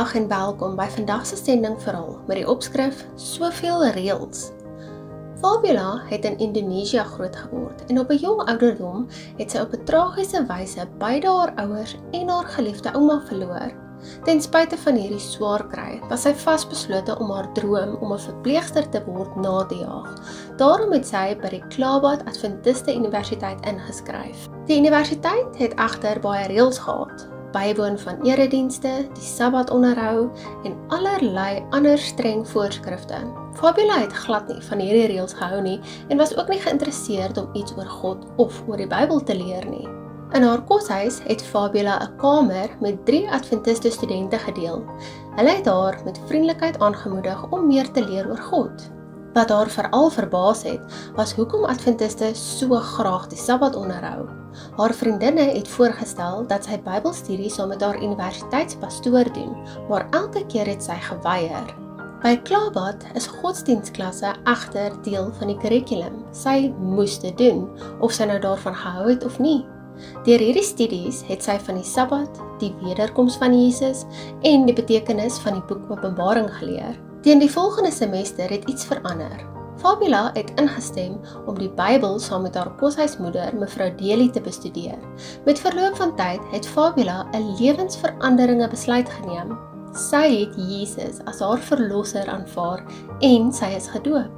Goeiedag en welkom by vandag se sending verhaal met die opskrif Soveel reëls. Fabiola het in Indonesië groot geword en op 'n jong ouderdom het sy op 'n tragiese wyse beide haar ouers en haar geliefde ouma verloor. Ten spyte van hierdie swaar kry, was sy vasbeslote om haar droom om 'n verpleegster te word na te jaag. Daarom het sy by die Klaabad Adventiste Universiteit ingeskryf. Die universiteit het egter baie reëls gehad. Bywoon van eredienste, die Sabbatonderhou en allerlei ander streng voorskrifte. Fabiola het glad nie van hierdie reëls gehou nie en was ook nie geïnteresseerd om iets oor God of oor die Bybel te leer nie. In haar koshuis het Fabiola 'n kamer met 3 Adventiste studente gedeel. Hulle het haar met vriendelikheid aangemoedig om meer te leer oor God. Wat haar veral verbaas het, was hoekom Adventiste so graag die Sabbat onderhou. Haar vriendinne het voorgestel dat sy Bybelstudie saam met haar universiteitspastoor doen, maar elke keer het sy geweier. By Klaabad is godsdienstklasse egter deel van die kurrikulum. Sy moes dit doen, of sy nou daarvan gehou het of nie. Deur hierdie studies het sy van die Sabbat, die wederkoms van Jesus en die betekenis van die boek Openbaring geleer. Teen die volgende semester het iets verander. Fabiola het ingestem om die Bybel saam met haar koshuismoeder, mevrou Deli, te bestudeer. Met verloop van tyd het Fabiola 'n lewensveranderende besluit geneem. Sy het Jesus as haar verlosser aanvaar en sy is gedoop.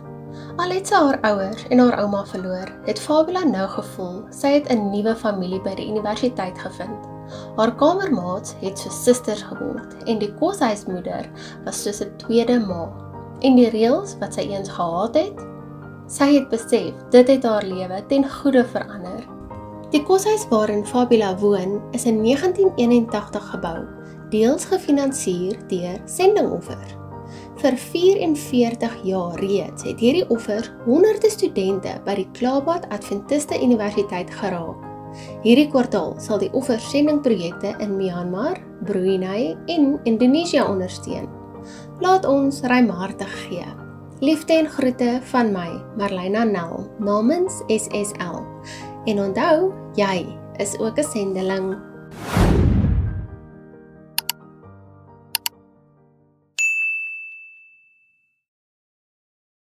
Al het sy haar ouers en haar ouma verloor, het Fabiola nou gevoel sy het 'n nuwe familie by die universiteit gevind. Haar kamermaats het soos susters geword en die koshuismoeder was soos 'n tweede ma. En die reëls wat sy eens gehad het, sy het besef dit het haar lewe ten goeie verander. Die koshuis waarin Fabiola woon is in 1981 gebou, deels gefinansier deur sendingoffer. Vir 44 jaar reeds het hierdie offer honderde studente by die Klaabad Adventiste Universiteit geraak. Hierdie kwartaal sal die offer sendingprojekte in Myanmar, Brunei en Indonesië ondersteun. Laat ons ruimhartig gee. Liefde en groete van my, Marlena Nel, namens SSL. En onthou, jy is ook 'n sendeling.